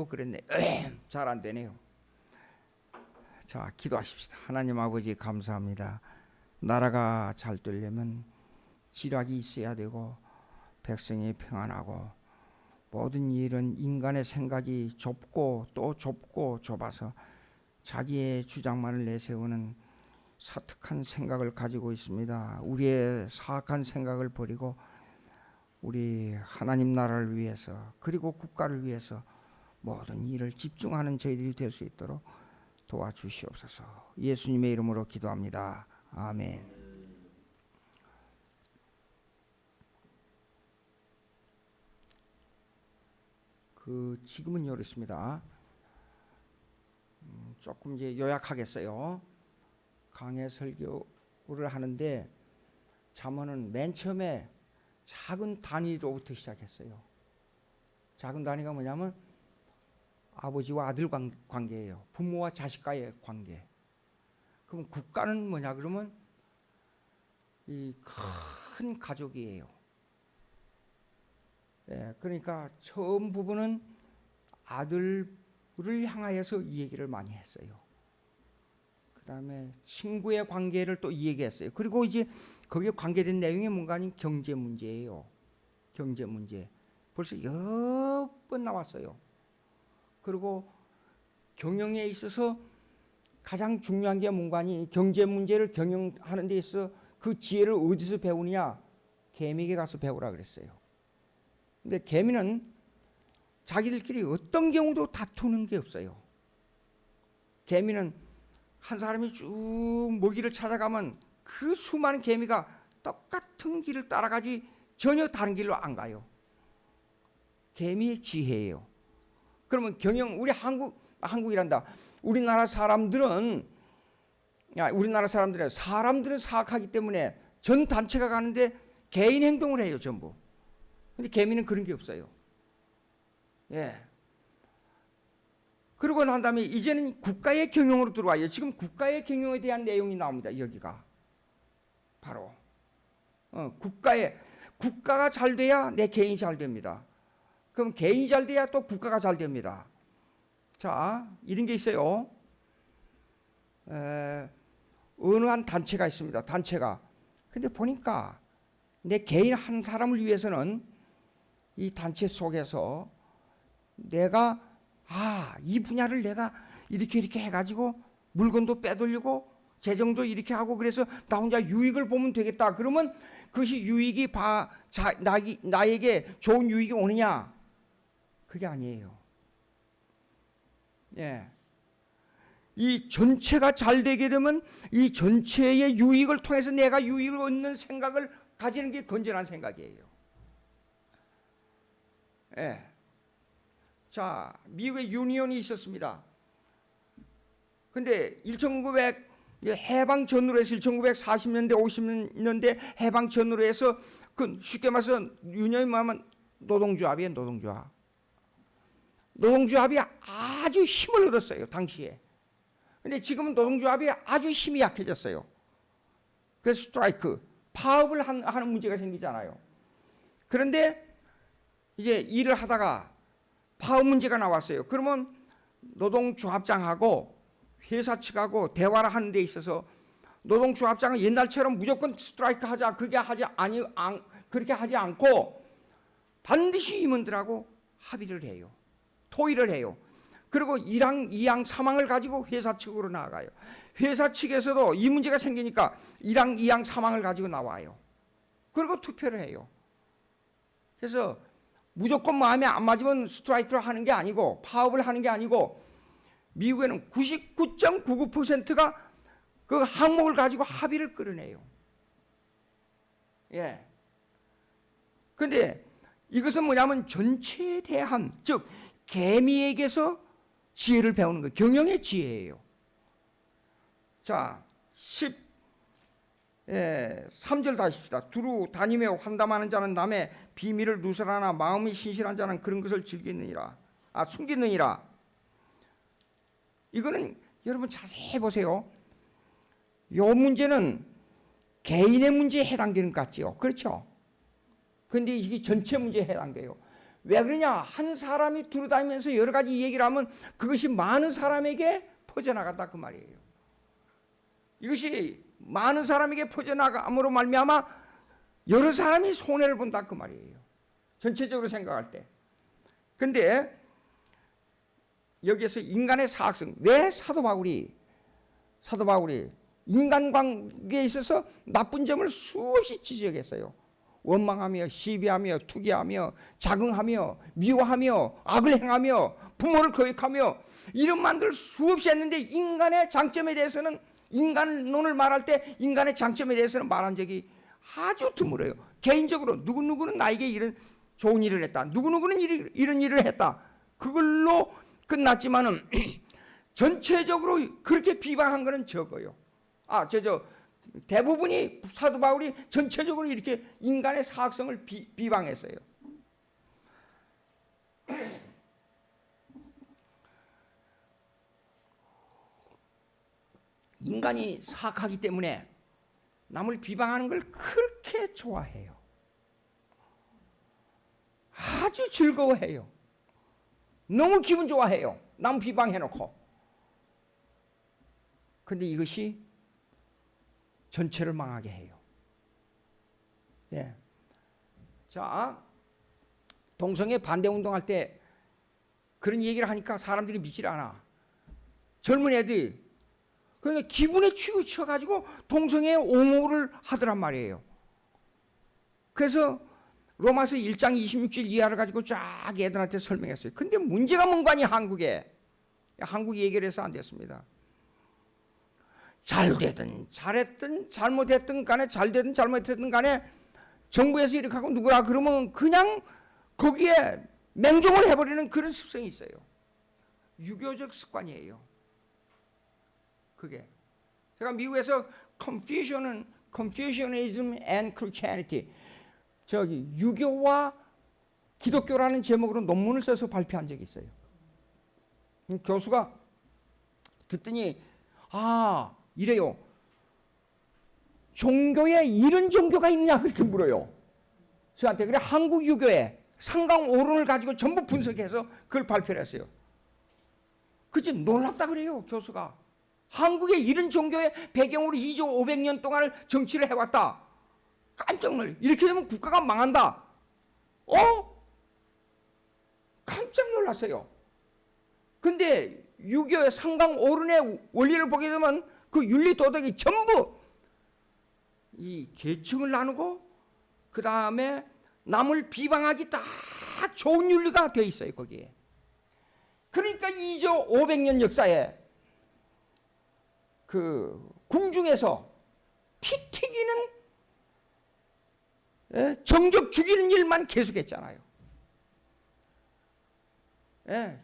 그랬네. 잘 안 되네요. 자, 기도하십시다. 하나님 아버지 감사합니다. 나라가 잘 되려면 지략이 있어야 되고 백성이 평안하고, 모든 일은 인간의 생각이 좁고 또 좁고 좁아서 자기의 주장만을 내세우는 사특한 생각을 가지고 있습니다. 우리의 사악한 생각을 버리고 우리 하나님 나라를 위해서, 그리고 국가를 위해서 모든 일을 집중하는 저희들이 될 수 있도록 도와주시옵소서. 예수님의 이름으로 기도합니다. 아멘. 지금은 이렇습니다. 조금 이제 요약하겠어요. 강해 설교를 하는데 잠언은 맨 처음에 작은 단위로부터 시작했어요. 작은 단위가 뭐냐면 아버지와 아들 관계예요. 부모와 자식과의 관계. 그럼 국가는 뭐냐 그러면 이 큰 가족이에요. 예, 그러니까 처음 부분은 아들을 향하여서 이 얘기를 많이 했어요. 그 다음에 친구의 관계를 또 이 얘기했어요. 그리고 이제 거기에 관계된 내용이 뭔가 아닌 경제 문제예요. 경제 문제. 벌써 여러 번 나왔어요. 그리고 경영에 있어서 가장 중요한 게 뭔가 아니, 경제 문제를 경영하는 데 있어서 그 지혜를 어디서 배우느냐? 개미에게 가서 배우라 그랬어요. 근데 개미는 자기들끼리 어떤 경우도 다투는 게 없어요. 개미는 한 사람이 쭉 먹이를 찾아가면 그 수많은 개미가 똑같은 길을 따라가지 전혀 다른 길로 안 가요. 개미의 지혜예요. 그러면 경영, 우리 한국이란다. 우리나라 사람들은 사악하기 때문에 전 단체가 가는데 개인 행동을 해요, 전부. 근데 개미는 그런 게 없어요. 예. 그러고 난 다음에 이제는 국가의 경영으로 들어와요. 지금 국가의 경영에 대한 내용이 나옵니다. 여기가 바로 국가가 잘 돼야 내 개인이 잘 됩니다. 그럼 개인이 잘 돼야 또 국가가 잘 됩니다. 자, 이런 게 있어요. 어느 한 단체가 있습니다. 단체가. 근데 보니까 내 개인 한 사람을 위해서는 이 단체 속에서 내가 이 분야를 내가 이렇게 해가지고 물건도 빼돌리고 재정도 이렇게 하고 그래서 나 혼자 유익을 보면 되겠다. 그러면 그것이 유익이 나에게 좋은 유익이 오느냐? 그게 아니에요. 예. 이 전체가 잘 되게 되면 이 전체의 유익을 통해서 내가 유익을 얻는 생각을 가지는 게 건전한 생각이에요. 예. 자, 미국의 유니온이 있었습니다. 근데 1900 해방 전후로 해서 1940년대 50년대 해방 전후로 해서 그 쉽게 말해서 유니온이 뭐냐면 노동조합이에요. 노동조합이 아주 힘을 얻었어요, 당시에. 근데 지금은 노동조합이 아주 힘이 약해졌어요. 그래서 스트라이크, 파업을 하는 문제가 생기잖아요. 그런데 이제 일을 하다가 파업 문제가 나왔어요. 그러면 노동조합장하고 회사 측하고 대화를 하는 데 있어서 노동조합장은 옛날처럼 무조건 스트라이크 하자, 그렇게 하지 않고 반드시 임원들하고 합의를 해요. 토의를 해요. 그리고 1항, 2항, 3항을 가지고 회사 측으로 나아가요. 회사 측에서도 이 문제가 생기니까 1항, 2항, 3항을 가지고 나와요. 그리고 투표를 해요. 그래서 무조건 마음에 안 맞으면 스트라이크를 하는 게 아니고 파업을 하는 게 아니고 미국에는 99.99%가 그 항목을 가지고 합의를 끌어내요. 예. 근데 이것은 뭐냐면 전체에 대한, 즉 개미에게서 지혜를 배우는 거예요. 경영의 지혜예요. 자, 3절 다시 봅시다. 두루 다니며 환담하는 자는 남의 비밀을 누설하나 마음이 신실한 자는 그런 것을 숨기느니라. 이거는 여러분 자세히 보세요. 이 문제는 개인의 문제에 해당되는 것 같지요. 그렇죠? 그런데 이게 전체 문제에 해당돼요. 왜 그러냐? 한 사람이 두루다니면서 여러 가지 얘기를 하면 그것이 많은 사람에게 퍼져나간다 그 말이에요. 이것이 많은 사람에게 퍼져나감으로 말미암아 여러 사람이 손해를 본다 그 말이에요. 전체적으로 생각할 때. 근데 여기에서 인간의 사악성, 왜 사도 바울이 인간관계에 있어서 나쁜 점을 수없이 지적했어요. 원망하며 시비하며 투기하며 자긍하며 미워하며 악을 행하며 부모를 거역하며 이런 말들 수없이 했는데 인간의 장점에 대해서는, 인간론을 말할 때 인간의 장점에 대해서는 말한 적이 아주 드물어요. 개인적으로 누구누구는 나에게 이런 좋은 일을 했다, 누구누구는 이런 일을 했다, 그걸로 끝났지만은 전체적으로 그렇게 비방한 거는 적어요. 대부분이 사도 바울이 전체적으로 이렇게 인간의 사악성을 비방했어요. 인간이 사악하기 때문에 남을 비방하는 걸 그렇게 좋아해요. 아주 즐거워해요. 너무 기분 좋아해요. 남 비방해놓고. 근데 이것이 전체를 망하게 해요. 예. 자, 동성애 반대 운동할 때 그런 얘기를 하니까 사람들이 믿질 않아. 젊은 애들이 그러니까 기분에 치우쳐가지고 동성애 옹호를 하더란 말이에요. 그래서 로마서 1장 26절 이하를 가지고 쫙 애들한테 설명했어요. 근데 문제가 뭔가니 한국에. 한국이 해결해서 안 됐습니다. 잘되든 잘했든 잘못했든 간에, 잘되든 잘못했든 간에 정부에서 이렇게 하고 누구라 그러면 그냥 거기에 맹종을 해버리는 그런 습성이 있어요. 유교적 습관이에요. 그게. 제가 미국에서 Confucianism and Christianity, 유교와 기독교라는 제목으로 논문을 써서 발표한 적이 있어요. 교수가 듣더니 이래요. 종교에 이런 종교가 있냐 그렇게 물어요. 저한테. 그래 한국 유교에 상강오론을 가지고 전부 분석해서 그걸 발표를 했어요. 그치 놀랍다 그래요 교수가. 한국에 이런 종교의 배경으로 2조 500년 동안을 정치를 해왔다. 깜짝 놀라요. 이렇게 되면 국가가 망한다. 깜짝 놀랐어요. 근데 유교의 상강오론의 원리를 보게 되면 그 윤리 도덕이 전부 이 계층을 나누고 그 다음에 남을 비방하기 딱 좋은 윤리가 되어 있어요 거기에. 그러니까 2조 500년 역사에 그 궁중에서 피 튀기는 정적 죽이는 일만 계속했잖아요.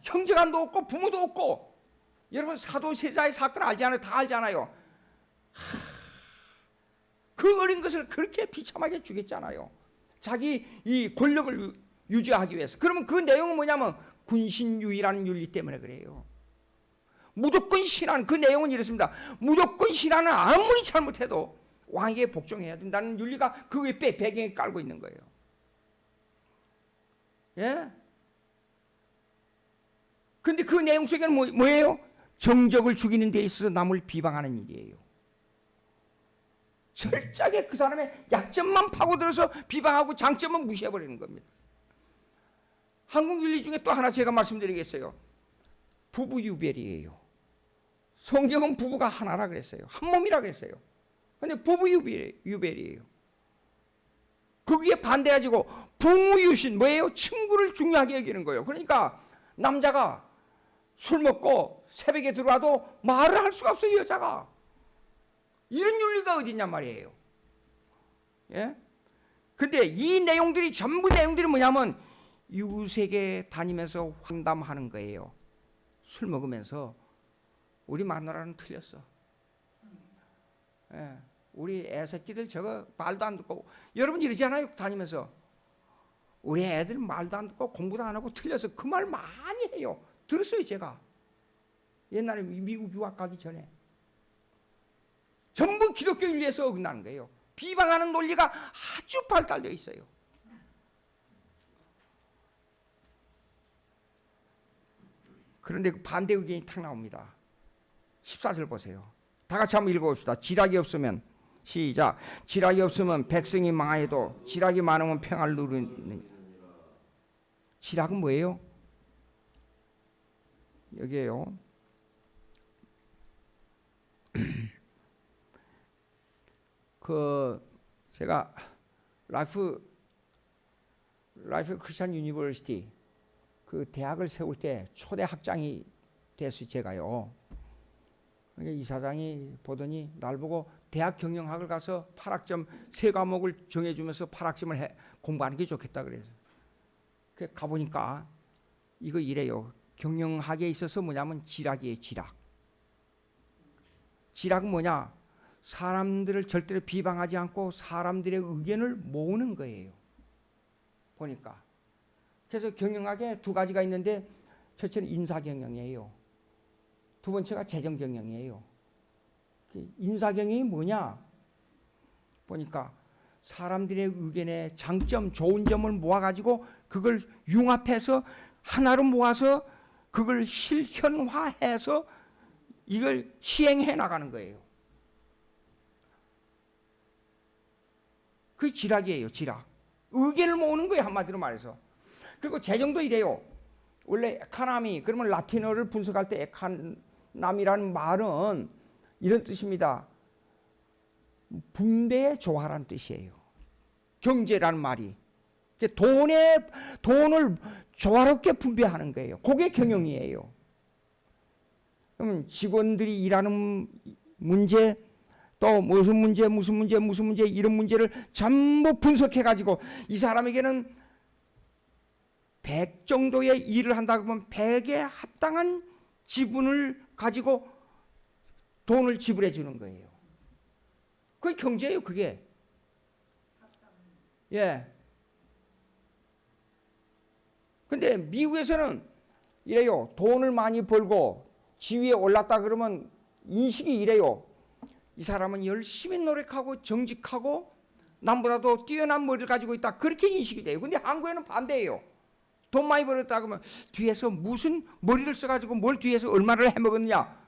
형제간도 없고 부모도 없고. 여러분 사도세자의 사건 알지 않아요? 다 알잖아요. 그 어린 것을 그렇게 비참하게 죽였잖아요. 자기 이 권력을 유지하기 위해서. 그러면 그 내용은 뭐냐면 군신유의라는 윤리 때문에 그래요. 무조건 신하는, 그 내용은 이렇습니다. 무조건 신하는 아무리 잘못해도 왕에게 복종해야 된다는 윤리가 그 위에 배경에 깔고 있는 거예요. 예? 근데 그 내용 속에는 뭐예요? 정적을 죽이는 데 있어서 남을 비방하는 일이에요. 철저하게 그 사람의 약점만 파고들어서 비방하고 장점은 무시해버리는 겁니다. 한국 윤리 중에 또 하나 제가 말씀드리겠어요. 부부 유별이에요. 성경은 부부가 하나라 그랬어요. 한 몸이라 그랬어요. 근데 부부 유별이에요. 거기에 반대해가지고 부무유신, 뭐예요? 친구를 중요하게 여기는 거예요. 그러니까 남자가 술 먹고 새벽에 들어와도 말을 할 수가 없어요, 여자가. 이런 윤리가 어디 있냔 말이에요. 예? 근데 이 내용들이 전부 내용들이 뭐냐면 이웃에게 다니면서 환담하는 거예요. 술 먹으면서 우리 마누라는 틀렸어. 예. 우리 애새끼들 저거 말도 안 듣고, 여러분 이러지 않아요? 다니면서 우리 애들 말도 안 듣고 공부도 안 하고 틀려서. 그 말 많이 해요. 들었어요 제가. 옛날에 미국 유학 가기 전에. 전부 기독교 윤리에서 어긋나는 거예요. 비방하는 논리가 아주 발달되어 있어요. 그런데 그 반대 의견이 탁 나옵니다. 14절 보세요. 다 같이 한번 읽어봅시다. 지략이 없으면, 시작. 지략이 없으면 백성이 망하여도 지략이 많으면 평안을 누리는. 지략은 뭐예요? 여기에요. 제가 라이프 크리스천 유니버시티 그 대학을 세울 때 초대 학장이 됐어요. 제가요. 이사장이 보더니 날 보고 대학 경영학을 가서 8학점 세 과목을 정해주면서 8학점을 공부하는 게 좋겠다 그래서 가보니까 이거 이래요. 경영학에 있어서 뭐냐면 지략이에요. 지략은 뭐냐? 사람들을 절대로 비방하지 않고 사람들의 의견을 모으는 거예요. 보니까. 그래서 경영학에 두 가지가 있는데 첫째는 인사경영이에요. 두 번째가 재정경영이에요. 인사경영이 뭐냐? 보니까 사람들의 의견의 장점, 좋은 점을 모아가지고 그걸 융합해서 하나로 모아서 그걸 실현화해서 이걸 시행해 나가는 거예요. 그게 지략이에요. 지략. 의견을 모으는 거예요. 한마디로 말해서. 그리고 재정도 이래요. 원래 에카나미, 그러면 라틴어를 분석할 때 에카나미라는 말은 이런 뜻입니다. 분배의 조화라는 뜻이에요. 경제라는 말이. 돈을 조화롭게 분배하는 거예요. 그게 경영이에요. 그러면 직원들이 일하는 문제, 또 무슨 문제 이런 문제를 전부 분석해 가지고 이 사람에게는 100 정도의 일을 한다 그러면 100에 합당한 지분을 가지고 돈을 지불해 주는 거예요. 그게 경제예요. 그게. 예. 근데 미국에서는 이래요. 돈을 많이 벌고 지위에 올랐다 그러면 인식이 이래요. 이 사람은 열심히 노력하고 정직하고 남보다도 뛰어난 머리를 가지고 있다. 그렇게 인식이 돼요. 근데 한국에는 반대예요. 돈 많이 벌었다 그러면 뒤에서 무슨 머리를 써가지고 뭘 뒤에서 얼마를 해먹었느냐,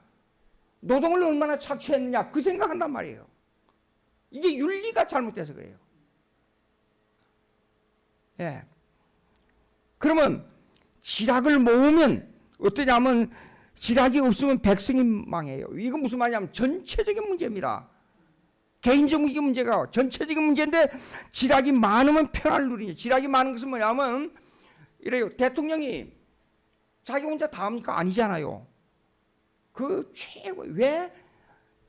노동을 얼마나 착취했느냐, 그 생각한단 말이에요. 이게 윤리가 잘못돼서 그래요. 예. 그러면 지략을 모으면 어떠냐면 지략이 없으면 백성이 망해요. 이건 무슨 말이냐면 전체적인 문제입니다. 개인적인 문제가 전체적인 문제인데 지략이 많으면 평안을 누리죠. 지략이 많은 것은 뭐냐면 이래요. 대통령이 자기 혼자 다 합니까? 아니잖아요. 그 최고 왜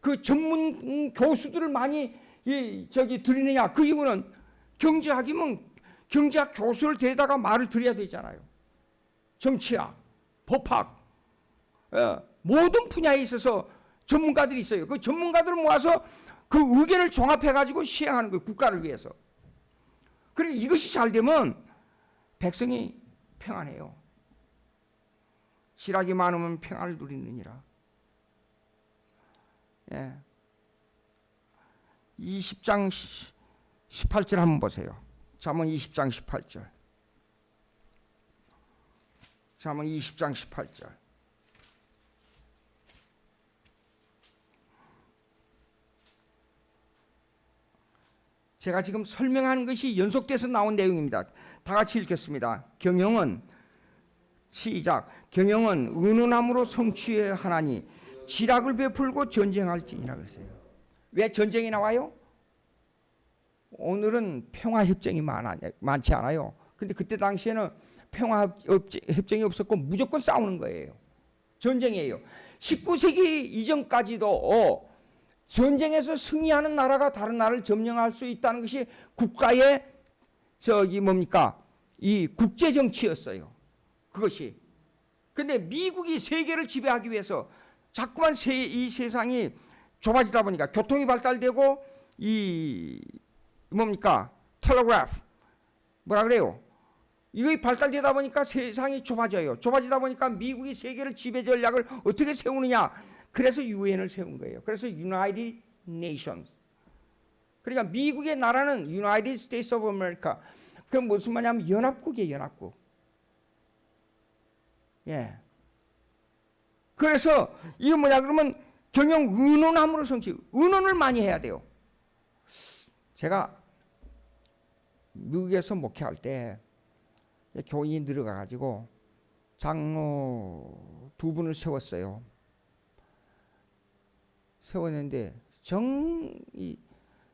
그 전문 교수들을 많이 들이느냐? 그 이유는 경제학이면 경제학 교수를 데려다가 말을 드려야 되잖아요. 정치학, 법학, 모든 분야에 있어서 전문가들이 있어요. 그 전문가들을 모아서 그 의견을 종합해가지고 시행하는 거예요. 국가를 위해서. 그리고 이것이 잘 되면 백성이 평안해요. 지략이 많으면 평안을 누리느니라. 예. 20장 18절 한번 보세요. 잠언 20장 18절. 잠언 20장 18절. 제가 지금 설명하는 것이 연속돼서 나온 내용입니다. 다 같이 읽겠습니다. 경영은 시작. 경영은 은은함으로 성취해야 하나니 지략을 베풀고 전쟁할지니라 그랬어요. 왜 전쟁이 나와요? 오늘은 평화협정이 많지 않아요. 근데 그때 당시에는 평화협정이 없었고 무조건 싸우는 거예요. 전쟁이에요. 19세기 이전까지도 전쟁에서 승리하는 나라가 다른 나라를 점령할 수 있다는 것이 국가의 이 국제 정치였어요. 그것이. 근데 미국이 세계를 지배하기 위해서 자꾸만 이 세상이 좁아지다 보니까 교통이 발달되고 텔레그래프 뭐라 그래요? 이거 발달되다 보니까 세상이 좁아져요. 좁아지다 보니까 미국이 세계를 지배 전략을 어떻게 세우느냐? 그래서 유엔을 세운 거예요. 그래서 United Nations. 그러니까 미국의 나라는 United States of America. 그건 무슨 말이냐면 연합국이에요. 연합국. 예. 그래서 이게 뭐냐 그러면 경영 의논함으로 성취. 의논을 많이 해야 돼요. 제가 미국에서 목회할 때 교인이 늘어가가지고 장로 두 분을 세웠어요. 세웠는데 이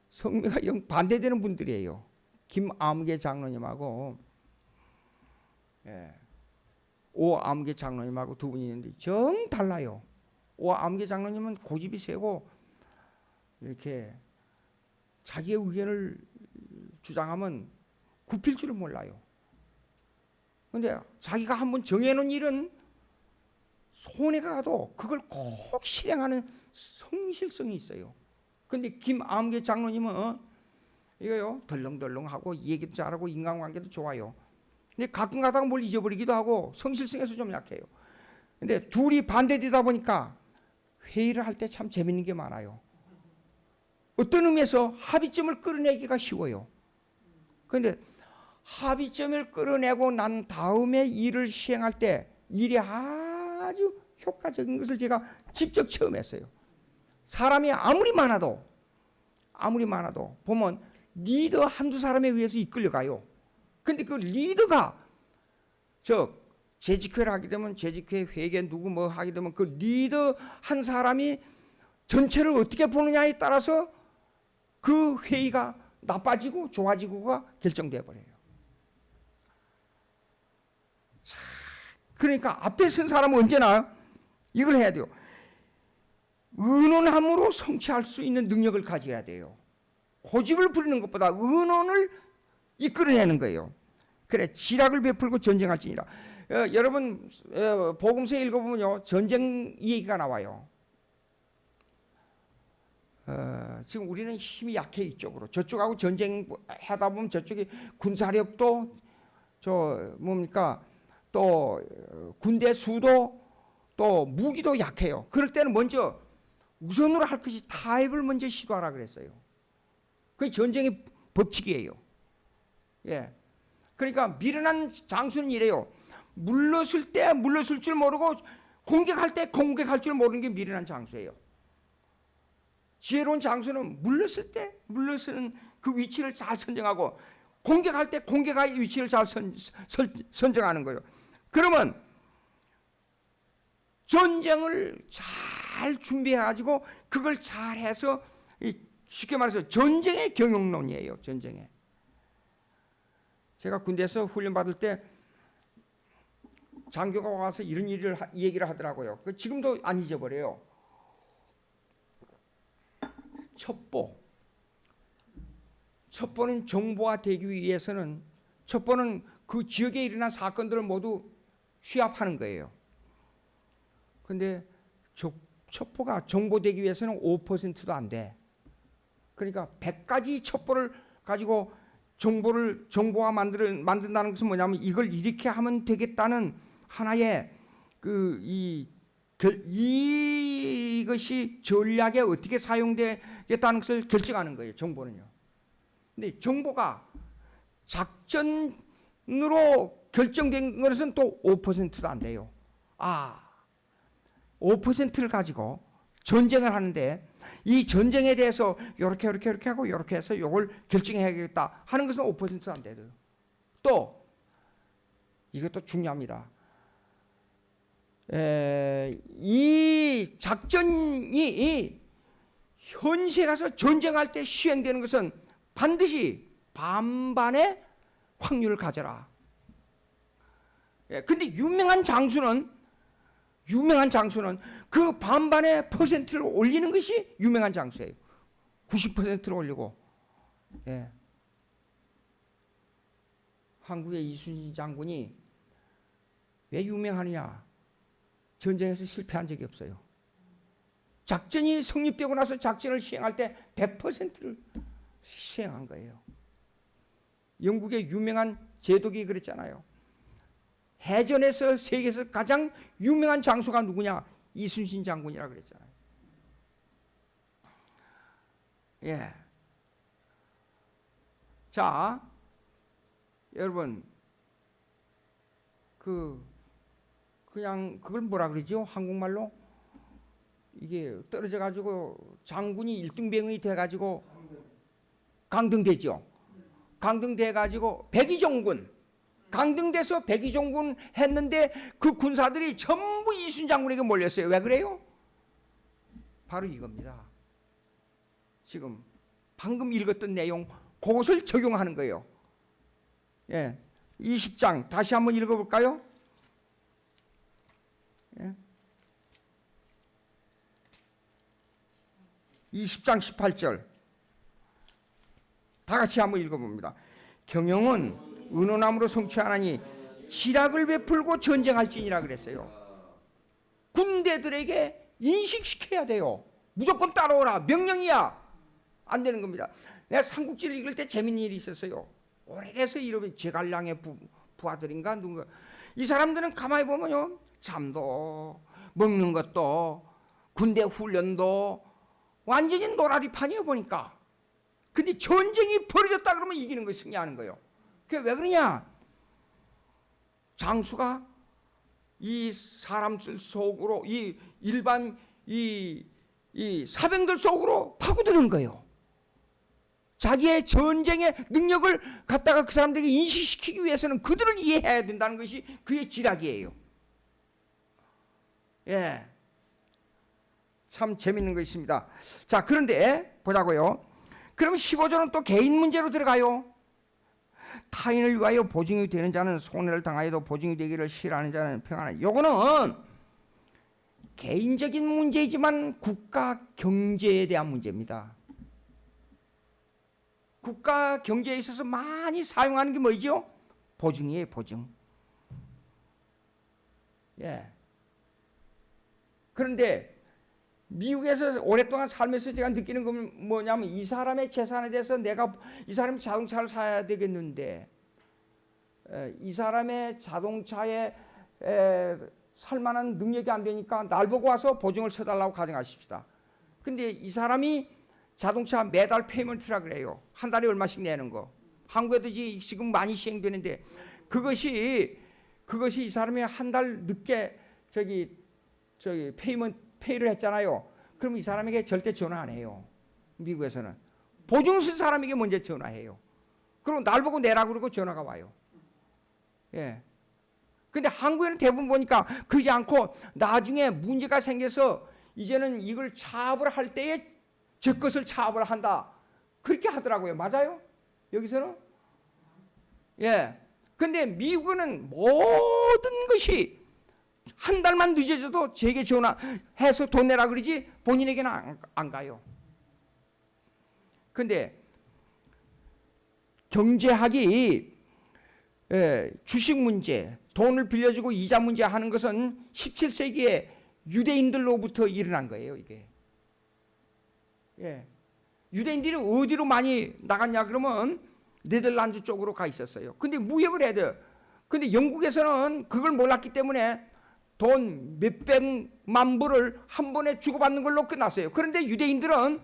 성미가 영 반대되는 분들이에요. 김아무개 장로님하고 오아무개 장로님하고 두 분이 있는데 정 달라요. 오아무개 장로님은 고집이 세고 이렇게 자기의 의견을 주장하면 굽힐 줄을 몰라요. 근데 자기가 한번 정해놓은 일은 손해가 가도 그걸 꼭 실행하는 성실성이 있어요. 근데 김아무개 장로님은 이거요 덜렁덜렁하고 얘기도 잘하고 인간관계도 좋아요. 근데 가끔 가다가 뭘 잊어버리기도 하고 성실성에서 좀 약해요. 근데 둘이 반대되다 보니까 회의를 할 때 참 재밌는 게 많아요. 어떤 의미에서 합의점을 끌어내기가 쉬워요. 그런데 합의점을 끌어내고 난 다음에 일을 시행할 때 일이 아주 효과적인 것을 제가 직접 체험했어요. 사람이 아무리 많아도 보면 리더 한두 사람에 의해서 이끌려가요. 근데 그 리더가 재직회를 하게 되면 재직회 회계 누구 뭐 하게 되면 그 리더 한 사람이 전체를 어떻게 보느냐에 따라서 그 회의가 나빠지고 좋아지고가 결정돼 버려요. 그러니까 앞에 선 사람은 언제나 이걸 해야 돼요. 의논함으로 성취할 수 있는 능력을 가져야 돼요. 고집을 부리는 것보다 의논을 이끌어내는 거예요. 그래 지략을 베풀고 전쟁할지니라. 여러분 복음서 읽어보면요 전쟁 얘기가 나와요. 지금 우리는 힘이 약해 이쪽으로. 저쪽하고 전쟁하다 보면 저쪽이 군사력도 또 군대 수도 또 무기도 약해요. 그럴 때는 먼저 우선으로 할 것이 타협을 먼저 시도하라 그랬어요. 그게 전쟁의 법칙이에요. 예. 그러니까 미련한 장수는 이래요. 물러설 때 물러설 줄 모르고 공격할 때 공격할 줄 모르는 게 미련한 장수예요. 지혜로운 장수는 물러설 때 물러서는 그 위치를 잘 선정하고 공격할 때 공격할 위치를 잘 선정하는 거예요. 그러면 전쟁을 잘 준비해가지고 그걸 잘해서 쉽게 말해서 전쟁의 경영론이에요. 전쟁에. 제가 군대에서 훈련받을 때 장교가 와서 이런 얘기를 하더라고요. 지금도 안 잊어버려요. 첩보는 정보화되기 위해서는 첩보는 그 지역에 일어난 사건들을 모두 취합하는 거예요. 근데 첩보가 정보되기 위해서는 5%도 안 돼. 그러니까 100가지 첩보를 가지고 정보화 만든다는 것은 뭐냐면 이걸 이렇게 하면 되겠다는 하나의 이것이 전략에 어떻게 사용되겠다는 것을 결정하는 거예요. 정보는요. 근데 정보가 작전으로 결정된 것은 또 5%도 안 돼요. 5%를 가지고 전쟁을 하는데 이 전쟁에 대해서 이렇게 하고 이렇게 해서 이걸 결정해야겠다 하는 것은 5%도 안 돼요. 또 이것도 중요합니다. 이 작전이 현시에 가서 전쟁할 때 시행되는 것은 반드시 반반의 확률을 가져라. 근데 유명한 장수는 그 반반의 퍼센트를 올리는 것이 유명한 장수예요. 90%를 올리고. 한국의 이순신 장군이 왜 유명하느냐? 전쟁에서 실패한 적이 없어요. 작전이 성립되고 나서 작전을 시행할 때 100%를 시행한 거예요. 영국의 유명한 제독이 그랬잖아요. 해전에서 세계에서 가장 유명한 장수가 누구냐? 이순신 장군이라 그랬잖아요. 예. 자, 여러분, 그냥 그걸 뭐라 그러죠? 한국말로 이게 떨어져 가지고 장군이 일등병이 돼 가지고 강등되죠. 강등돼 가지고 백의종군, 강등돼서 백의종군 했는데 그 군사들이 전부 이순 장군에게 몰렸어요. 왜 그래요? 바로 이겁니다. 지금 방금 읽었던 내용 그것을 적용하는 거예요. 예, 20장 다시 한번 읽어볼까요? 예. 20장 18절 다 같이 한번 읽어봅니다. 경영은 은혼함으로 성취하나니 지략을 베풀고 전쟁할지니라 그랬어요. 군대들에게 인식시켜야 돼요. 무조건 따라오라, 명령이야. 안 되는 겁니다. 내가 삼국지를 읽을 때 재밌는 일이 있었어요. 오래돼서 이러면 제갈량의 부하들인가 누군가, 이 사람들은 가만히 보면요, 잠도 먹는 것도 군대 훈련도 완전히 노라리판이에요 보니까. 근데 전쟁이 벌어졌다 그러면 이기는 거, 승리하는 거예요. 그게 왜 그러냐? 장수가 이 사람들 속으로, 이 일반 이 사병들 속으로 파고드는 거예요. 자기의 전쟁의 능력을 갖다가 그 사람들에게 인식시키기 위해서는 그들을 이해해야 된다는 것이 그의 지략이에요. 예, 참 재밌는 거 있습니다. 자, 그런데 보자고요. 그럼 15절은 또 개인 문제로 들어가요. 타인을 위하여 보증이 되는 자는 손해를 당하여도 보증이 되기를 싫어하는 자는 평안하니. 요거는 개인적인 문제이지만 국가 경제에 대한 문제입니다. 국가 경제에 있어서 많이 사용하는 게 뭐죠? 보증이에요, 보증. 예. 그런데 미국에서 오랫동안 살면서 제가 느끼는 건 뭐냐면, 이 사람의 재산에 대해서 내가 이 사람이 자동차를 사야 되겠는데 이 사람의 자동차에 살 만한 능력이 안 되니까 날 보고 와서 보증을 서달라고 가정하십시다. 근데 이 사람이 자동차 매달 페이먼트라 그래요. 한 달에 얼마씩 내는 거. 한국에도 지금 많이 시행되는데 그것이 이 사람이 한 달 늦게 페이를 했잖아요. 그럼 이 사람에게 절대 전화 안 해요. 미국에서는 보증 쓴 사람에게 먼저 전화해요. 그리고 날 보고 내라 그러고 전화가 와요. 예. 근데 한국에는 대부분 보니까 그러지 않고 나중에 문제가 생겨서 이제는 이걸 차압을 할 때에 저 것을 차압을 한다, 그렇게 하더라고요. 맞아요? 여기서는? 예. 근데 미국은 모든 것이 한 달만 늦어져도 제게 전화해서 돈 내라 그러지 본인에게는 안 가요. 근데 경제학이 주식 문제, 돈을 빌려주고 이자 문제 하는 것은 17세기에 유대인들로부터 일어난 거예요, 이게. 예. 유대인들이 어디로 많이 나갔냐 그러면 네덜란드 쪽으로 가 있었어요. 근데 무역을 해야 돼요. 근데 영국에서는 그걸 몰랐기 때문에 돈 몇백만 불을 한 번에 주고받는 걸로 끝났어요. 그런데 유대인들은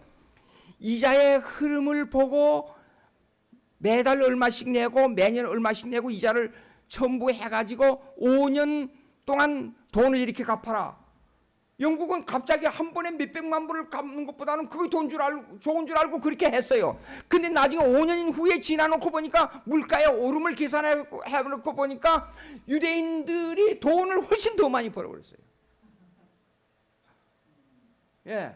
이자의 흐름을 보고 매달 얼마씩 내고 매년 얼마씩 내고 이자를 전부 해가지고 5년 동안 돈을 이렇게 갚아라. 영국은 갑자기 한 번에 몇백만 불을 갚는 것보다는 그게 좋은 줄 알고 그렇게 했어요. 근데 나중에 5년 후에 지나놓고 보니까 물가의 오름을 계산해놓고 보니까 유대인들이 돈을 훨씬 더 많이 벌어버렸어요. 예.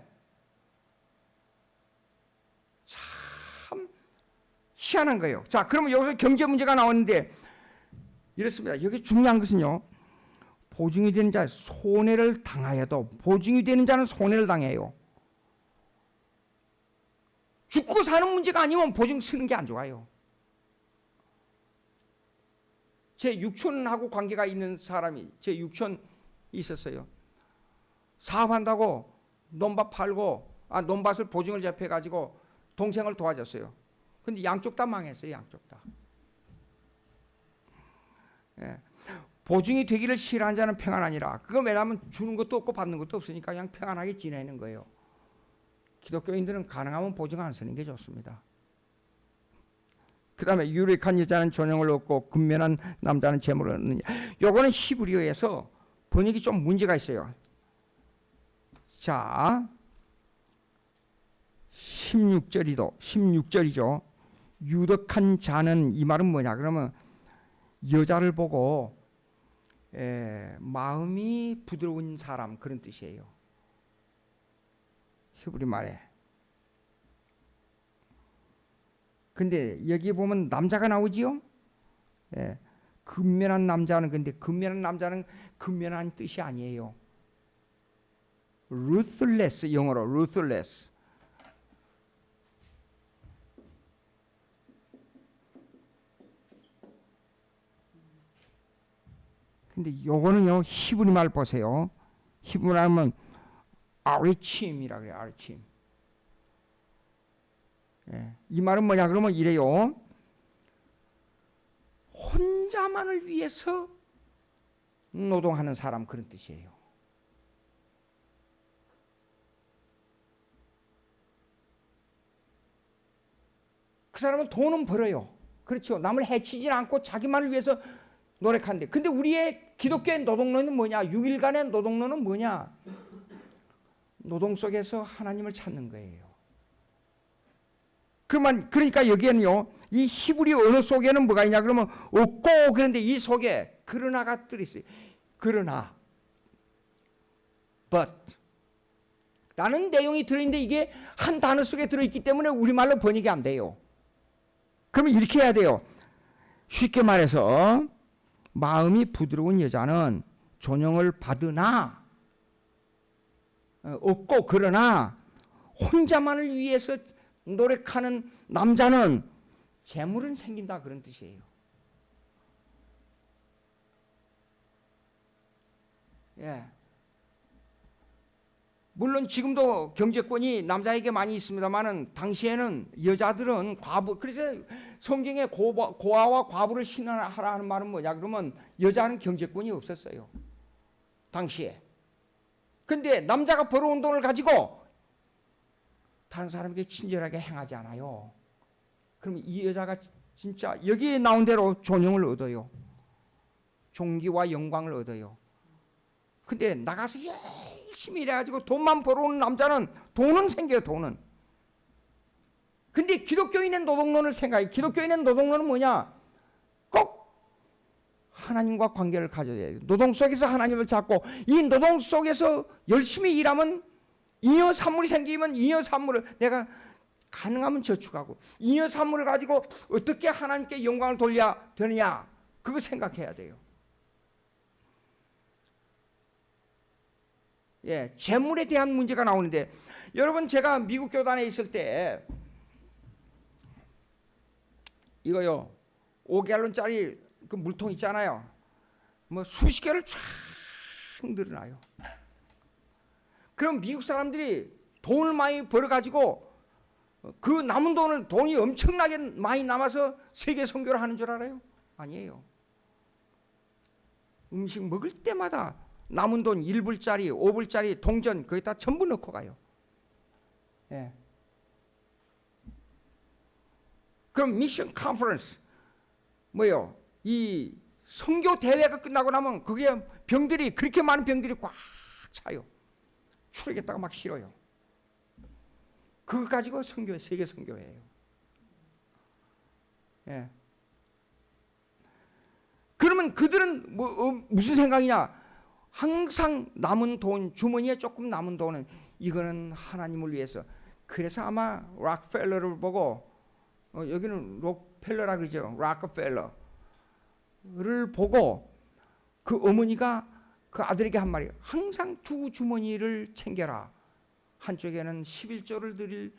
참 희한한 거예요. 자, 그러면 여기서 경제 문제가 나오는데 이렇습니다. 여기 중요한 것은요, 보증이 되는 자, 손해를 당하여도 보증이 되는 자는 손해를 당해요. 죽고 사는 문제가 아니면 보증 쓰는 게 안 좋아요. 제 육촌하고 관계가 있는 사람이, 제 육촌 있었어요. 사업한다고 논밭 팔고, 논밭을 보증을 잡혀가지고 동생을 도와줬어요. 근데 양쪽 다 망했어요, 양쪽 다. 예. 보증이 되기를 싫어하는 자는 평안하니라. 그거 왜냐하면 주는 것도 없고 받는 것도 없으니까 그냥 평안하게 지내는 거예요. 기독교인들은 가능하면 보증 안 쓰는 게 좋습니다. 그 다음에 유력한 여자는 존영을 얻고 근면한 남자는 재물을 얻느냐. 요거는 히브리어에서 번역이 좀 문제가 있어요. 자, 16절이죠. 유덕한 자는, 이 말은 뭐냐? 그러면 여자를 보고 마음이 부드러운 사람, 그런 뜻이에요. 히브리 말에. 근데 여기 보면 남자가 나오지요. 근면한 남자는, 근데 근면한 남자는 근면한 뜻이 아니에요. ruthless, 영어로 ruthless. 근데 요거는요, 히브리 말 보세요. 히브리 말은 아리침이라 그래요. 아리침. 이 말은 뭐냐? 그러면 이래요. 혼자만을 위해서 노동하는 사람, 그런 뜻이에요. 그 사람은 돈은 벌어요. 그렇죠. 남을 해치지 않고 자기만을 위해서 노력한대. 근데 우리의 기독교의 노동론은 뭐냐? 6일간의 노동론은 뭐냐? 노동 속에서 하나님을 찾는 거예요. 그러니까 여기에는요, 이 히브리 언어 속에는 뭐가 있냐? 그러면 없고, 그런데 이 속에 그러나가 들어있어요. 그러나, but 라는 내용이 들어있는데 이게 한 단어 속에 들어있기 때문에 우리말로 번역이 안 돼요. 그러면 이렇게 해야 돼요. 쉽게 말해서 마음이 부드러운 여자는 존영을 받으나, 없고 그러나 혼자만을 위해서 노력하는 남자는 재물은 생긴다, 그런 뜻이에요. 물론 지금도 경제권이 남자에게 많이 있습니다만은 당시에는 여자들은 과부, 그래서 성경에 고아와 과부를 신하라는 말은 뭐냐? 그러면 여자는 경제권이 없었어요, 당시에. 근데 남자가 벌어온 돈을 가지고 다른 사람에게 친절하게 행하지 않아요. 그럼 이 여자가 진짜 여기에 나온 대로 존영을 얻어요. 존귀와 영광을 얻어요. 근데 나가서 열심히 일해가지고 돈만 벌어오는 남자는 돈은 생겨요, 돈은. 근데 기독교인의 노동론을 생각해. 기독교인의 노동론은 뭐냐? 꼭 하나님과 관계를 가져야 돼요. 노동 속에서 하나님을 찾고, 이 노동 속에서 열심히 일하면 잉여 산물이 생기면 잉여 산물을 내가 가능하면 저축하고, 잉여 산물을 가지고 어떻게 하나님께 영광을 돌려야 되느냐, 그거 생각해야 돼요. 재물에 대한 문제가 나오는데, 여러분 제가 미국 교단에 있을 때 이거요, 5갤론짜리 그 물통 있잖아요. 뭐 수십 개를 쫙 늘어나요. 그럼 미국 사람들이 돈을 많이 벌어가지고 그 남은 돈을, 돈이 엄청나게 많이 남아서 세계 선교를 하는 줄 알아요? 아니에요. 음식 먹을 때마다 남은 돈 1불짜리, 5불짜리 동전 거기다 전부 넣고 가요. 그럼 미션 컨퍼런스 뭐요? 이 선교 대회가 끝나고 나면 그게 병들이, 그렇게 많은 병들이 꽉 차요. 추락했다가 막 실어요. 그거 가지고 선교, 세계 선교회예요. 그러면 그들은 무슨 생각이냐? 항상 남은 돈, 주머니에 조금 남은 돈은 이거는 하나님을 위해서. 그래서 아마 락펠러를 보고, 여기는 록펠러라 그러죠. 락펠러를 보고 그 어머니가 그 아들에게 한 말이에요. 항상 두 주머니를 챙겨라. 한쪽에는 11조를 드릴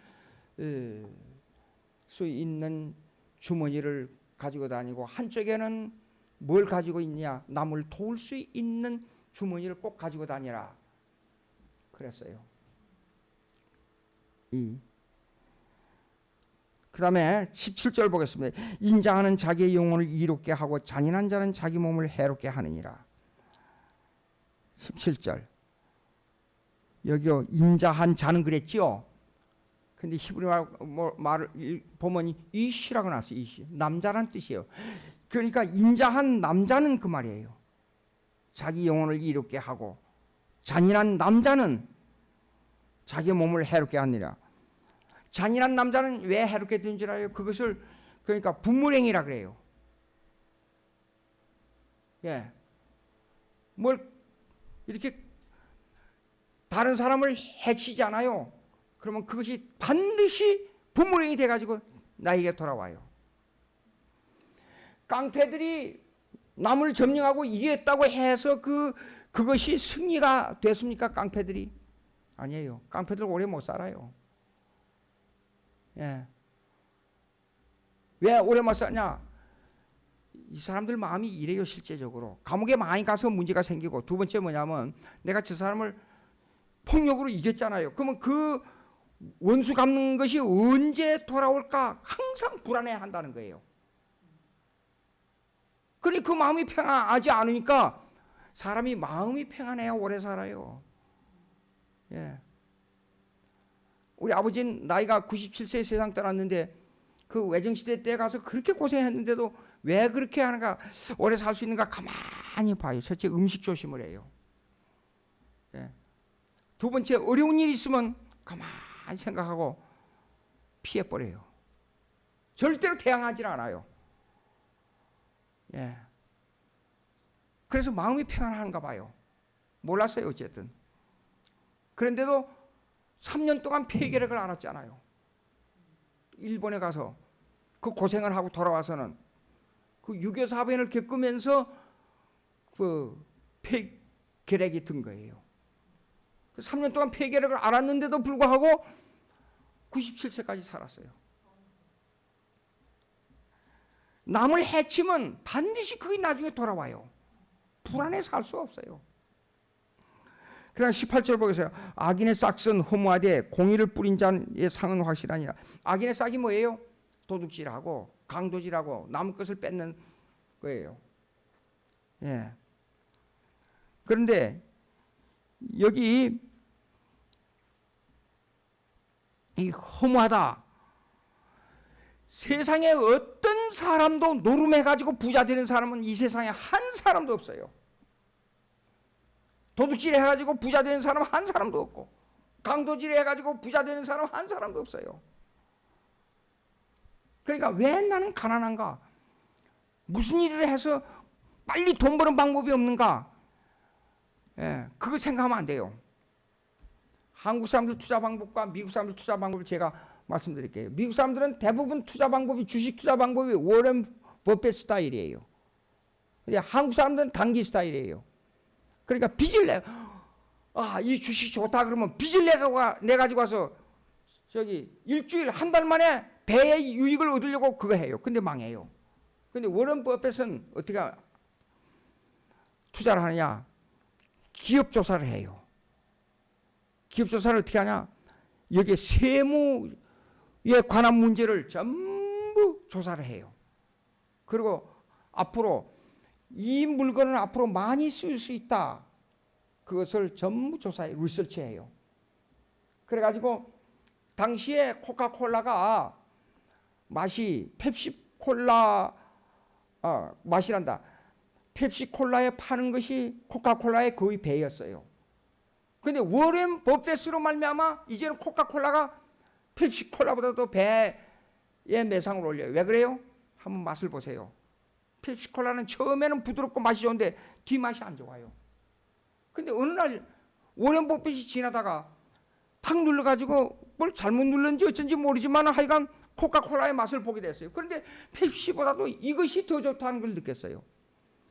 수 있는 주머니를 가지고 다니고, 한쪽에는 뭘 가지고 있냐? 남을 도울 수 있는 주머니를 꼭 가지고 다니라 그랬어요. 그 다음에 17절 보겠습니다. 인자하는 자기의 영혼을 이롭게 하고 잔인한 자는 자기 몸을 해롭게 하느니라. 17절. 여기요, 인자한 자는 그랬지요. 근데 히브리 말을 보면 이시라고 나왔어요. 이시. 남자란 뜻이에요. 그러니까 인자한 남자는 그 말이에요. 자기 영혼을 이롭게 하고, 잔인한 남자는 자기 몸을 해롭게 하느니라. 잔인한 남자는 왜 해롭게 되는 줄 알아요? 그것을 그러니까 분물행위라 그래요. 예. 뭘 이렇게 다른 사람을 해치지 않아요. 그러면 그것이 반드시 분물행위 돼가지고 나에게 돌아와요. 깡패들이 남을 점령하고 이겼다고 해서 그것이 승리가 됐습니까? 깡패들이? 아니에요. 깡패들 오래 못 살아요. 예. 왜 오래 못 사냐? 이 사람들 마음이 이래요. 실제적으로 감옥에 많이 가서 문제가 생기고, 두 번째 뭐냐면 내가 저 사람을 폭력으로 이겼잖아요. 그러면 그 원수 갚는 것이 언제 돌아올까 항상 불안해한다는 거예요. 그러니 그 마음이 평안하지 않으니까 사람이 마음이 평안해야 오래 살아요. 예. 우리 아버지는 나이가 97세에 세상 떠났는데 그 외정시대 때 가서 그렇게 고생했는데도 왜 그렇게 하는가, 오래 살 수 있는가 가만히 봐요. 첫째, 음식 조심을 해요. 예. 두 번째, 어려운 일이 있으면 가만히 생각하고 피해버려요. 절대로 대항하지 않아요. 예. 그래서 마음이 평안한가 봐요. 몰랐어요, 어쨌든. 그런데도 3년 동안 폐결핵을 앓았잖아요. 일본에 가서 그 고생을 하고 돌아와서는 그 6.25 사변을 겪으면서 그 폐결핵이 든 거예요. 3년 동안 폐결핵을 앓았는데도 불구하고 97세까지 살았어요. 남을 해치면 반드시 그게 나중에 돌아와요. 불안해서 살 수 없어요. 그러나 18절 보겠어요. 악인의 싹은 허무하되 공의를 뿌린 자의 상은 확실하니라. 악인의 싹이 뭐예요? 도둑질하고 강도질하고 남 것을 뺏는 거예요. 예. 그런데 여기 이 허무하다. 세상에 어떤 사람도 노름해가지고 부자 되는 사람은 이 세상에 한 사람도 없어요. 도둑질 해가지고 부자 되는 사람 한 사람도 없고, 강도질 해가지고 부자 되는 사람 한 사람도 없어요. 그러니까 왜 나는 가난한가? 무슨 일을 해서 빨리 돈 버는 방법이 없는가? 예, 그거 생각하면 안 돼요. 한국 사람들 투자 방법과 미국 사람들 투자 방법을 제가 말씀드릴게요. 미국 사람들은 대부분 투자 방법이, 주식 투자 방법이 워렌 버핏 스타일이에요. 한국 사람들은 단기 스타일이에요. 그러니까 빚을 이 주식 좋다 그러면 빚을 내가지고 와서 저기 일주일, 한 달 만에 배의 유익을 얻으려고 그거 해요. 근데 망해요. 근데 워렌 버핏은 어떻게 투자를 하느냐? 기업 조사를 해요. 기업 조사를 어떻게 하냐? 여기에 세무에 관한 문제를 전부 조사를 해요. 그리고 앞으로 이 물건은 앞으로 많이 쓸 수 있다. 그것을 전부 조사해, 리서치해요. 그래가지고 당시에 코카콜라가 맛이 펩시콜라 맛이란다. 펩시콜라에 파는 것이 코카콜라의 거의 배였어요. 근데 워렌 버핏으로 말미암아 이제는 코카콜라가 펩시콜라보다도 배의 매상을 올려요. 왜 그래요? 한번 맛을 보세요. 펩시콜라는 처음에는 부드럽고 맛이 좋은데 뒷맛이 안 좋아요. 근데 어느 날 워렌 버핏이 지나다가 탁 눌러가지고 뭘 잘못 눌렀는지 어쩐지 모르지만 하여간 코카콜라의 맛을 보게 됐어요. 그런데 펩시보다도 이것이 더 좋다는 걸 느꼈어요.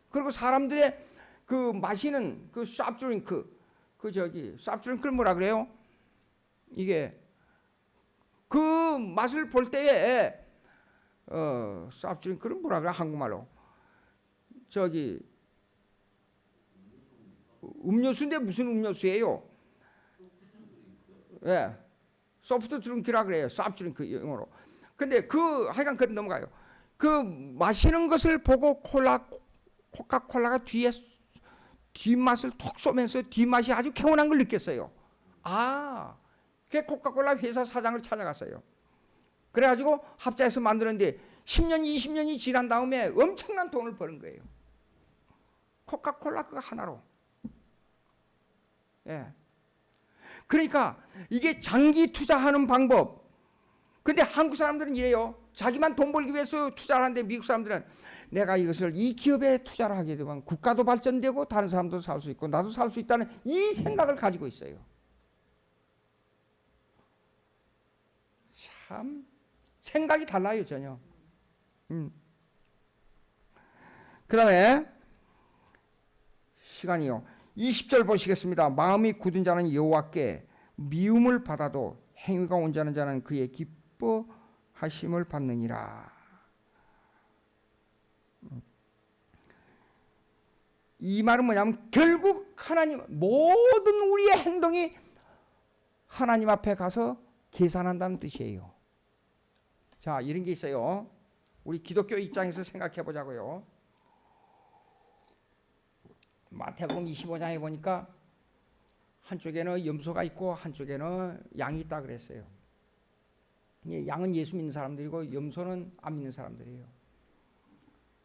그리고 사람들의 그 마시는 그 쌉드링크, 쌉드링크를 뭐라 그래요? 이게 그 맛을 볼 때에 쌉드링크를 뭐라 그래 한국말로? 음료수인데 무슨 음료수예요? 예, 소프트 드링크라 그래요. 쌉드링크 영어로. 근데 하여간 그건 넘어가요. 그 마시는 것을 보고 코카콜라가 뒷맛을 톡 쏘면서 뒷맛이 아주 개운한 걸 느꼈어요. 그게 코카콜라 회사 사장을 찾아갔어요. 그래가지고 합작해서 만드는데 10년, 20년이 지난 다음에 엄청난 돈을 버는 거예요. 코카콜라 그거 하나로. 예. 그러니까 이게 장기 투자하는 방법. 근데 한국 사람들은 이래요. 자기만 돈 벌기 위해서 투자를 하는데 미국 사람들은 내가 이것을 이 기업에 투자를 하게 되면 국가도 발전되고 다른 사람도 살 수 있고 나도 살 수 있다는 이 생각을 가지고 있어요. 참 생각이 달라요 전혀. 그 다음에 시간이요. 20절 보시겠습니다. 마음이 굳은 자는 여호와께 미움을 받아도 행위가 온전한 자는 그의 기뻐하심을 받느니라. 이 말은 뭐냐면 결국 하나님 모든 우리의 행동이 하나님 앞에 가서 계산한다는 뜻이에요. 자, 이런 게 있어요. 우리 기독교 입장에서 생각해 보자고요. 마태복음 25장에 보니까 한쪽에는 염소가 있고 한쪽에는 양이 있다 그랬어요. 양은 예수 믿는 사람들이고 염소는 안 믿는 사람들이에요.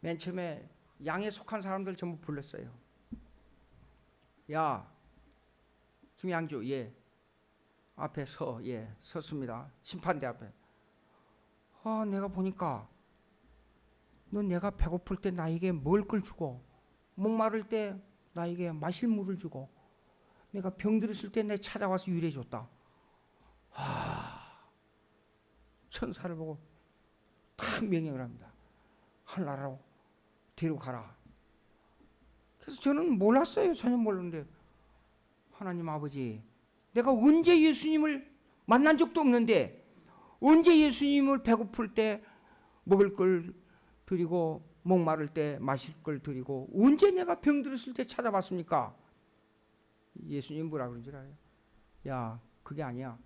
맨 처음에 양에 속한 사람들 전부 불렀어요. 야, 김양주, 예, 앞에 섰습니다. 심판대 앞에. 내가 보니까 너 내가 배고플 때 나에게 먹을 걸 주고 목마를 때 나에게 마실 물을 주고 내가 병들었을 때 내 찾아와서 위로해 줬다. 천사를 보고 딱 명령을 합니다. 하늘나라로 데려가라. 그래서 저는 몰랐어요. 전혀 몰랐는데 하나님 아버지, 내가 언제 예수님을 만난 적도 없는데 언제 예수님을 배고플 때 먹을 걸 드리고 목마를 때 마실 걸 드리고 언제 내가 병들었을 때 찾아봤습니까? 예수님 뭐라 그런 줄 알아요? 야, 그게 아니야.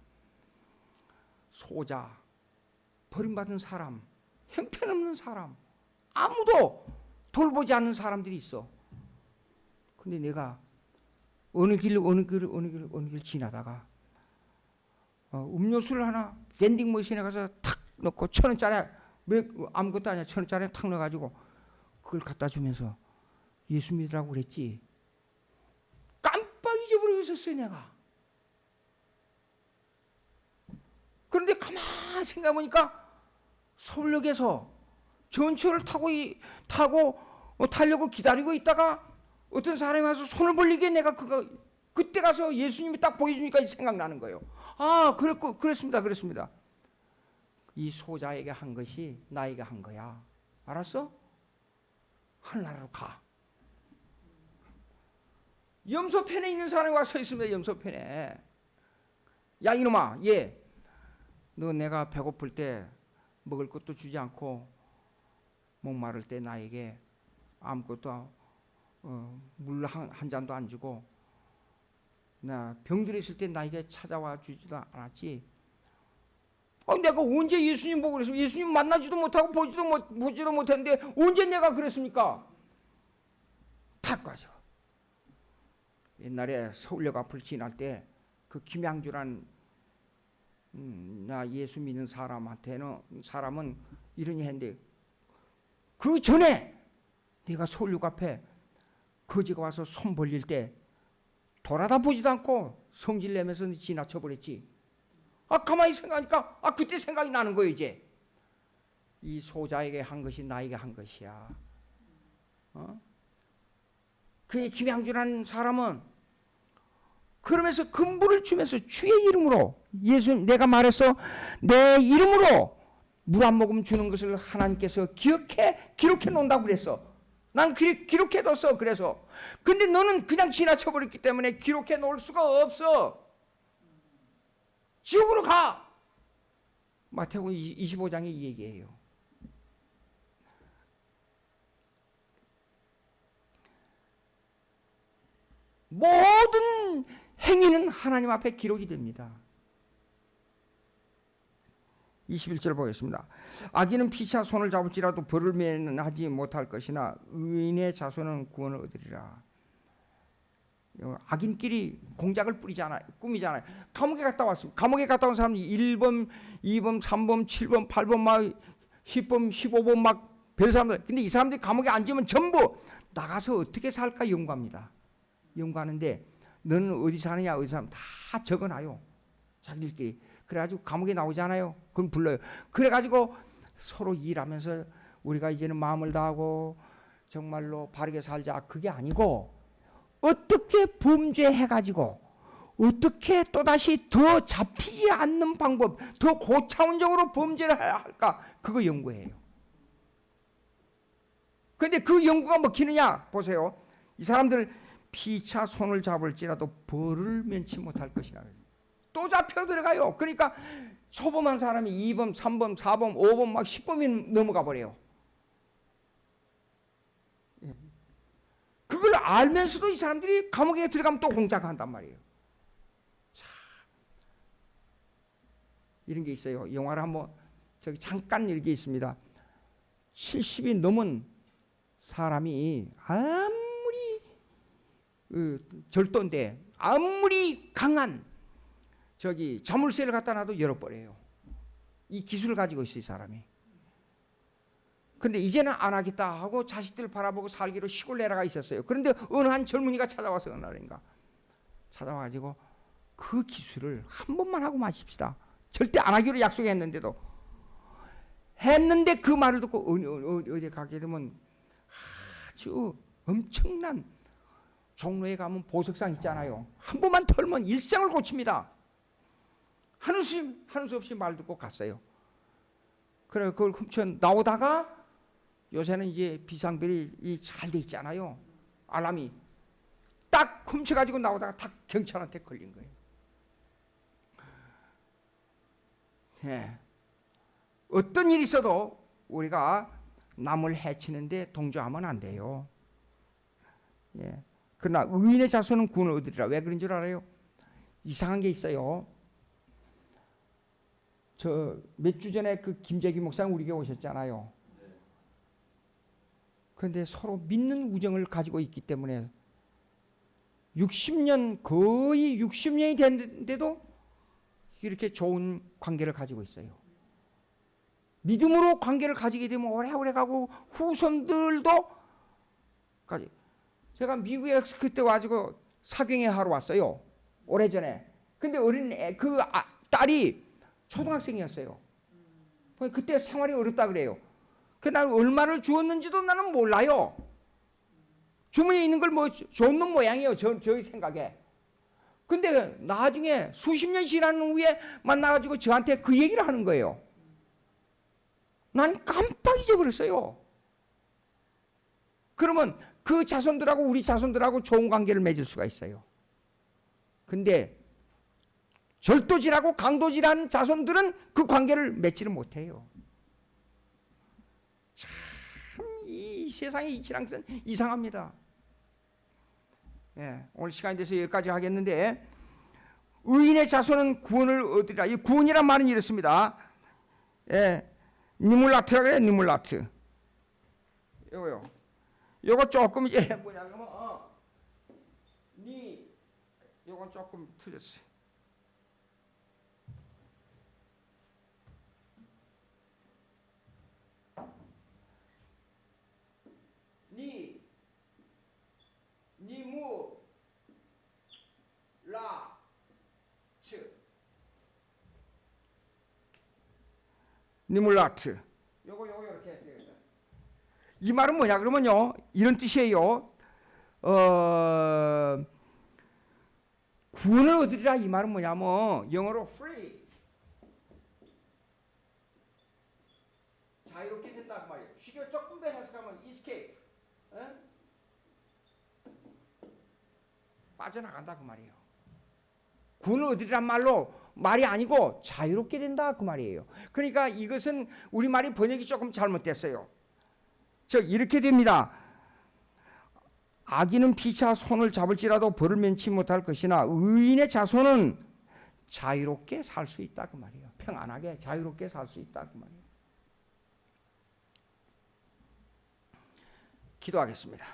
소자, 버림받은 사람, 형편없는 사람, 아무도 돌보지 않는 사람들이 있어. 근데 내가 어느 길 지나다가 음료수를 하나 vending 머신에 가서 탁 넣고 1,000원짜리, 아무것도 아니야, 1,000원짜리 탁 넣어가지고 그걸 갖다 주면서 예수 믿으라고 그랬지. 깜빡 잊어버리고 있었어요 내가. 그런데 가만히 생각해보니까 서울역에서 전철을 타려고 기다리고 있다가 어떤 사람이 와서 손을 벌리게 내가 그때 가서 예수님이 딱 보여주니까 생각나는 거예요. 그랬습니다. 이 소자에게 한 것이 나에게 한 거야. 알았어? 하늘나라로 가. 염소편에 있는 사람이 와 서 있습니다. 염소편에. 야 이놈아, 너 내가 배고플 때 먹을 것도 주지 않고 목마를 때 나에게 아무것도 물 한 잔도 안 주고 나 병들었을 때 나에게 찾아와 주지도 않았지. 내가 언제 예수님 보고 그랬어? 예수님 만나지도 못하고 보지도 못했는데 언제 내가 그랬습니까? 탁 가죠. 옛날에 서울역 앞을 지날 때 그 김양주란 나 예수 믿는 사람은 이러니 했는데 그 전에 내가 서울역 앞에 거지가 와서 손 벌릴 때 돌아다 보지도 않고 성질 내면서 지나쳐 버렸지. 가만히 생각하니까 그때 생각이 나는 거예요. 이제 이 소자에게 한 것이 나에게 한 것이야. 그 김양주라는 사람은 그러면서 근본을 주면서 주의 이름으로 내가 말했어, 내 이름으로 물 한 모금 주는 것을 하나님께서 기록해 놓는다고 그랬어. 난 기록해뒀어. 그래서 근데 너는 그냥 지나쳐 버렸기 때문에 기록해 놓을 수가 없어. 지옥으로 가. 마태복음 25장에 이 얘기예요. 모든 행위는 하나님 앞에 기록이 됩니다. 21절 보겠습니다. 악인은 피차 손을 잡을지라도 벌을 면하지 못할 것이나 의인의 자손은 구원을 얻으리라. 악인끼리 공작을 꾸미잖아요. 감옥에 갔다 왔습니다. 감옥에 갔다 온 사람이 1번, 2번, 3번, 7번, 8번, 막 10번, 15번 막 별 사람들. 근데 이 사람들이 감옥에 앉으면 전부 나가서 어떻게 살까 연구합니다. 연구하는데 너는 어디 사느냐 어디 사면 다 적어놔요. 자기들끼리. 그래가지고 감옥에 나오잖아요. 그럼 불러요. 그래가지고 서로 일하면서 우리가 이제는 마음을 다하고 정말로 바르게 살자. 그게 아니고 어떻게 범죄해가지고 어떻게 또다시 더 잡히지 않는 방법, 더 고차원적으로 범죄를 해야 할까? 그거 연구해요. 그런데 그 연구가 먹히느냐? 보세요. 이 사람들 피차 손을 잡을지라도 벌을 면치 못할 것이라. 또 잡혀 들어가요. 그러니까 초범한 사람이 2범, 3범, 4범, 5범 막 10범이 넘어가 버려요. 그걸 알면서도 이 사람들이 감옥에 들어가면 또 공작한단 말이에요. 자, 이런 게 있어요. 영화를 한번 저기 잠깐 이런 게 있습니다. 70이 넘은 사람이 아무리 절도인데 아무리 강한 저기 자물쇠를 갖다 놔도 열어버려요. 이 기술을 가지고 있어요, 이 사람이. 근데 이제는 안 하겠다 하고 자식들 바라보고 살기로 시골 내려가 있었어요. 그런데 어느 한 젊은이가 찾아와서 어느 날인가 찾아와가지고 그 기술을 한 번만 하고 마십시다. 절대 안 하기로 약속했는데도 했는데 그 말을 듣고 어디 가게 되면 아주 엄청난 종로에 가면 보석상 있잖아요. 한 번만 털면 일생을 고칩니다. 하는 수 없이 말 듣고 갔어요. 그래 그걸 훔쳐 나오다가 요새는 이제 비상벨이 잘 돼 있잖아요. 알람이 딱 훔쳐가지고 나오다가 딱 경찰한테 걸린 거예요. 예. 어떤 일이 있어도 우리가 남을 해치는데 동조하면 안 돼요. 예. 그러나 의인의 자손은 구원을 얻으리라. 왜 그런 줄 알아요? 이상한 게 있어요. 저 몇 주 전에 그 김재기 목사님 우리 교회 오셨잖아요. 그런데 서로 믿는 우정을 가지고 있기 때문에 60년 거의 60년이 됐는데도 이렇게 좋은 관계를 가지고 있어요. 믿음으로 관계를 가지게 되면 오래오래 가고 후손들도 까지. 제가 미국에 그때 와가지고 사경회 하러 왔어요. 오래전에. 근데 어린 그 딸이 초등학생이었어요. 그때 생활이 어렵다 그래요. 그 날 얼마를 주었는지도 나는 몰라요. 주머니에 있는 걸 뭐 줬는 모양이에요. 저의 생각에. 근데 나중에 수십 년 지난 후에 만나가지고 저한테 그 얘기를 하는 거예요. 난 깜빡 잊어버렸어요. 그러면 그 자손들하고 우리 자손들하고 좋은 관계를 맺을 수가 있어요. 근데 절도질하고 강도질한 자손들은 그 관계를 맺지를 못해요. 참 이 세상의 이치랑선 이상합니다. 예, 오늘 시간이 돼서 여기까지 하겠는데 의인의 자손은 구원을 얻으리라. 이 구원이란 말은 이렇습니다. 예, 니물라트라고 해요. 니물라트. 요거요. 요거 조금 이제 뭐냐 그러면 요건 조금 틀렸어요. 니무 라 츠 니물라트 요거 이렇게 해야 되겠다. 이 말은 뭐냐 그러면요 이런 뜻이에요. 구원을 얻으리라 이 말은 뭐냐면 영어로 free 자유롭게 된다 그 말이에요. 쉽게 조금 더 해석하면 escape 빠져나간다 그 말이에요. 구원을 얻으리란 말이 아니고 자유롭게 된다 그 말이에요. 그러니까 이것은 우리말이 번역이 조금 잘못됐어요. 즉 이렇게 됩니다. 악인은 피차 손을 잡을지라도 벌을 면치 못할 것이나 의인의 자손은 자유롭게 살 수 있다 그 말이에요. 평안하게 자유롭게 살 수 있다 그 말이에요. 기도하겠습니다.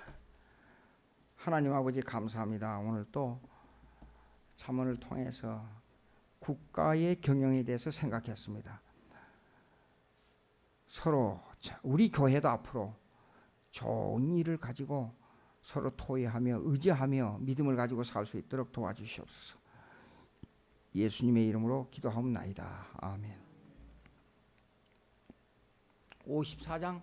하나님 아버지 감사합니다. 오늘 또 잠언을 통해서 국가의 경영에 대해서 생각했습니다. 서로 우리 교회도 앞으로 좋은 일을 가지고 서로 토의하며 의지하며 믿음을 가지고 살 수 있도록 도와주시옵소서. 예수님의 이름으로 기도하옵나이다. 아멘. 54장